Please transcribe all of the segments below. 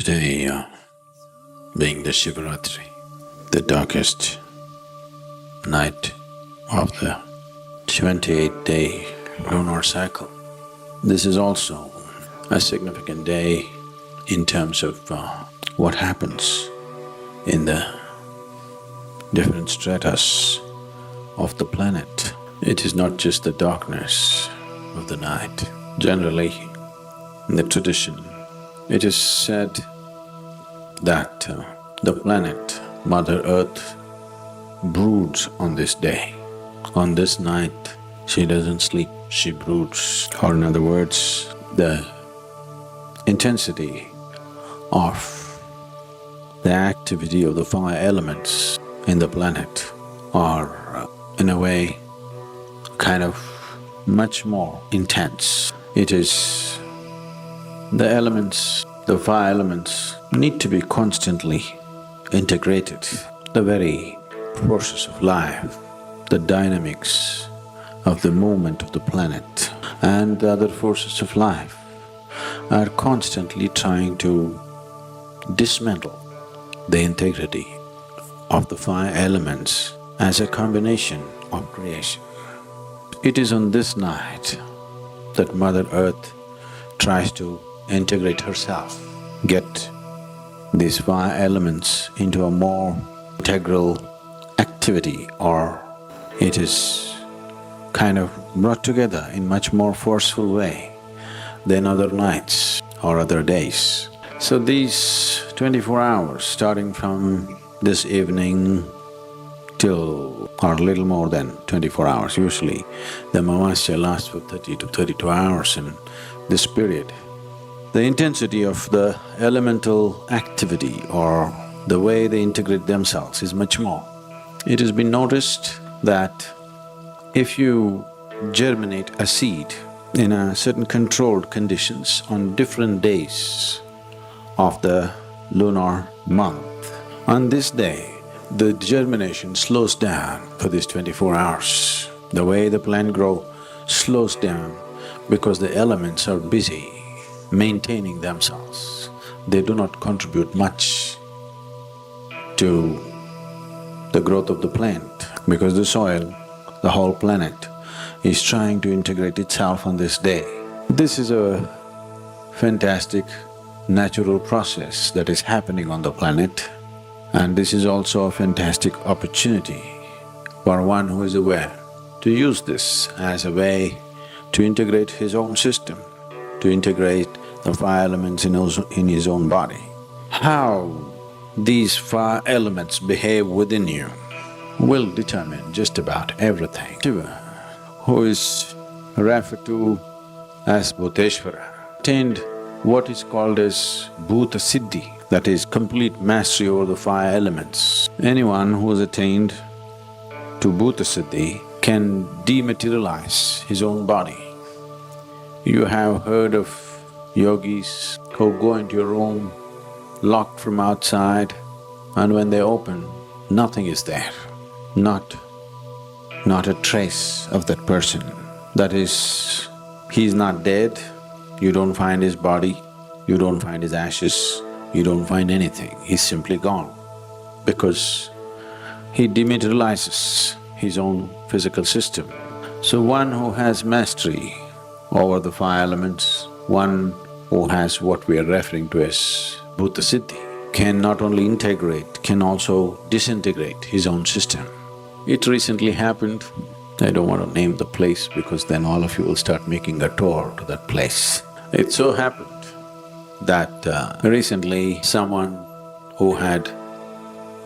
Today, being the Shivaratri, the darkest night of the 28-day lunar cycle, this is also a significant day in terms of what happens in the different stratas of the planet. It is not just the darkness of the night. Generally, in the tradition, it is said that the planet, Mother Earth, broods on this day. On this night, she doesn't sleep, she broods. Or in other words, the intensity of the activity of the five elements in the planet are, in a way, kind of much more intense. It is the elements, the five elements need to be constantly integrated. The very forces of life, the dynamics of the movement of the planet and the other forces of life are constantly trying to dismantle the integrity of the five elements as a combination of creation. It is on this night that Mother Earth tries to integrate herself, get these five elements into a more integral activity, or it is kind of brought together in much more forceful way than other nights or other days. So these 24 hours, starting from this evening till or a little more than 24 hours, usually the Amavasya lasts for 30 to 32 hours in this period. The intensity of the elemental activity or the way they integrate themselves is much more. It has been noticed that if you germinate a seed in a certain controlled conditions on different days of the lunar month, on this day, the germination slows down for these 24 hours. The way the plant grows slows down because the elements are busy maintaining themselves. They do not contribute much to the growth of the plant because the soil, the whole planet is trying to integrate itself on this day. This is a fantastic natural process that is happening on the planet, and this is also a fantastic opportunity for one who is aware to use this as a way to integrate his own system, to integrate the five elements in his own body. How these five elements behave within you will determine just about everything. Shiva, who is referred to as Bhuteshwara, attained what is called as Bhuta Siddhi, that is complete mastery over the five elements. Anyone who has attained to Bhuta Siddhi can dematerialize his own body. You have heard of yogis who go into a room locked from outside, and when they open, nothing is there, not a trace of that person. That is, he is not dead, you don't find his body, you don't find his ashes, you don't find anything, he's simply gone because he dematerializes his own physical system. So one who has mastery over the five elements, one who has what we are referring to as Bhuta Siddhi, can not only integrate, can also disintegrate his own system. It recently happened, I don't want to name the place because then all of you will start making a tour to that place. It so happened that recently someone who had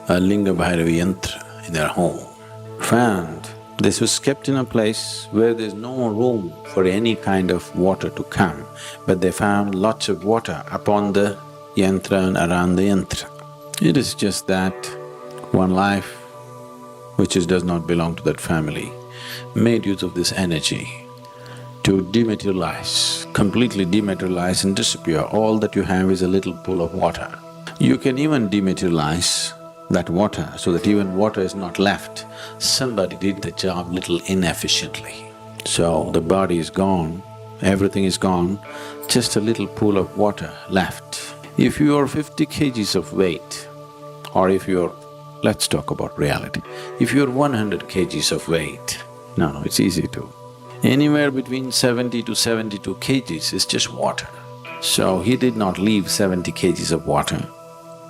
a Linga Bhairavi yantra in their home found this was kept in a place where there's no room for any kind of water to come, but they found lots of water upon the yantra and around the yantra. It is just that one life, which does not belong to that family, made use of this energy to dematerialize, completely dematerialize and disappear. All that you have is a little pool of water. You can even dematerialize that water so that even water is not left. Somebody did the job little inefficiently. So the body is gone, everything is gone, just a little pool of water left. If you are 50 kgs of weight, or if you're… let's talk about reality. If you're 100 kgs of weight, no, it's easy to… anywhere between 70 to 72 kgs is just water. So he did not leave 70 kgs of water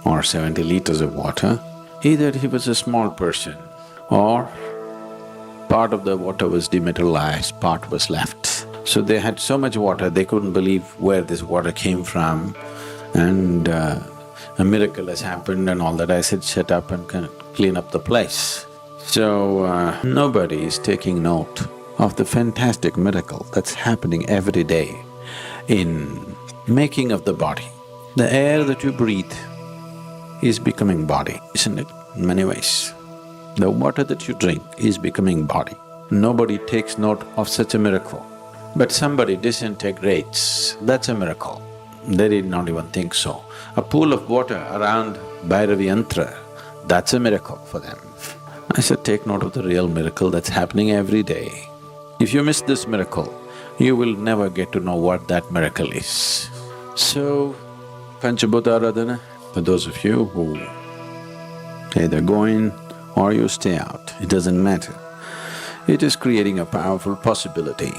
or 70 liters of water. Either he was a small person or part of the water was dematerialized, part was left. So they had so much water, they couldn't believe where this water came from, and a miracle has happened and all that. I said, shut up and clean up the place. So nobody is taking note of the fantastic miracle that's happening every day in making of the body. The air that you breathe is becoming body, isn't it? In many ways. The water that you drink is becoming body. Nobody takes note of such a miracle. But somebody disintegrates, that's a miracle. They did not even think so. A pool of water around Bhairavi Yantra, that's a miracle for them. I said, take note of the real miracle that's happening every day. If you miss this miracle, you will never get to know what that miracle is. So, Panchabhuta Aradhana, for those of you who either go in or you stay out, it doesn't matter. It is creating a powerful possibility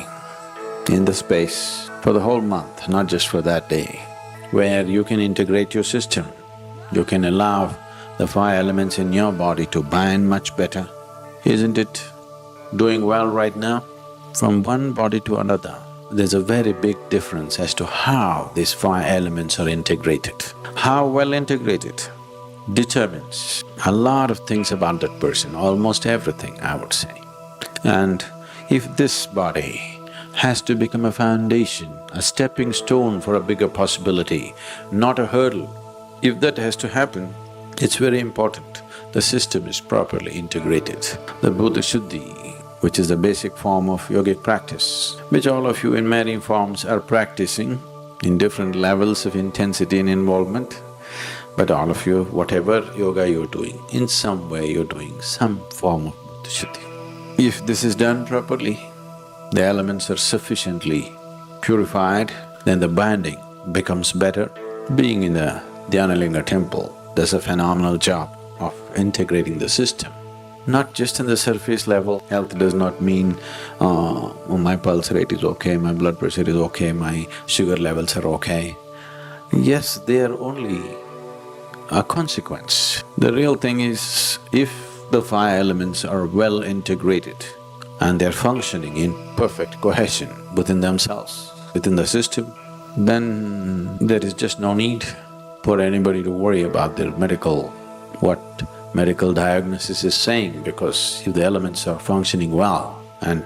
in the space for the whole month, not just for that day, where you can integrate your system. You can allow the five elements in your body to bind much better. Isn't it doing well right now? From one body to another, there's a very big difference as to how these five elements are integrated. How well integrated determines a lot of things about that person, almost everything, I would say. And if this body has to become a foundation, a stepping stone for a bigger possibility, not a hurdle, if that has to happen, it's very important the system is properly integrated. The Bhuta Siddhi, which is the basic form of yogic practice, which all of you in varying forms are practicing in different levels of intensity and involvement, but all of you, whatever yoga you're doing, in some way you're doing some form of Bhuta Siddhi. If this is done properly, the elements are sufficiently purified, then the binding becomes better. Being in the Dhyanalinga temple does a phenomenal job of integrating the system. Not just on the surface level. Health does not mean, my pulse rate is okay, my blood pressure is okay, my sugar levels are okay. Yes, they are only a consequence. The real thing is, if the five elements are well integrated and they're functioning in perfect cohesion within themselves, within the system, then there is just no need for anybody to worry about their what medical diagnosis is saying, because if the elements are functioning well and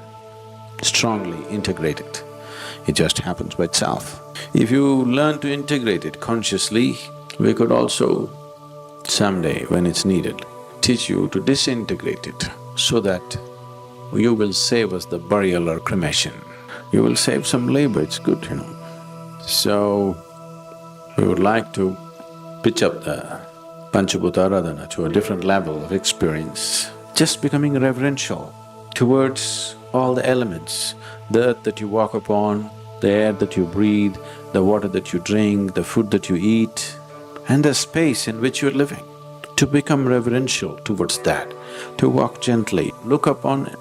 strongly integrated, it just happens by itself. If you learn to integrate it consciously, we could also someday, when it's needed, teach you to disintegrate it so that you will save us the burial or cremation. You will save some labor, it's good, So, we would like to pitch up the Panchabhuta Aradhana to a different level of experience, just becoming reverential towards all the elements, the earth that you walk upon, the air that you breathe, the water that you drink, the food that you eat, and the space in which you're living. To become reverential towards that, to walk gently, look upon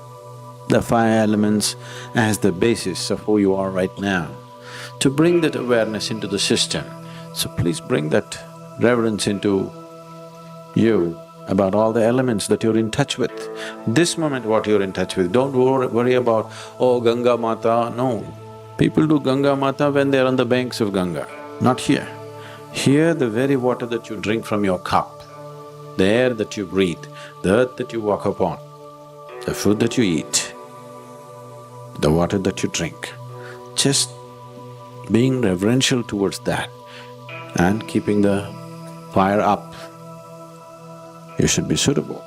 the five elements as the basis of who you are right now, to bring that awareness into the system. So please bring that reverence into you about all the elements that you're in touch with. This moment what you're in touch with, don't worry about, oh, Ganga Mata, no. People do Ganga Mata when they're on the banks of Ganga, not here. Here, the very water that you drink from your cup, the air that you breathe, the earth that you walk upon, the food that you eat, the water that you drink, just being reverential towards that and keeping the fire up, you should be suitable.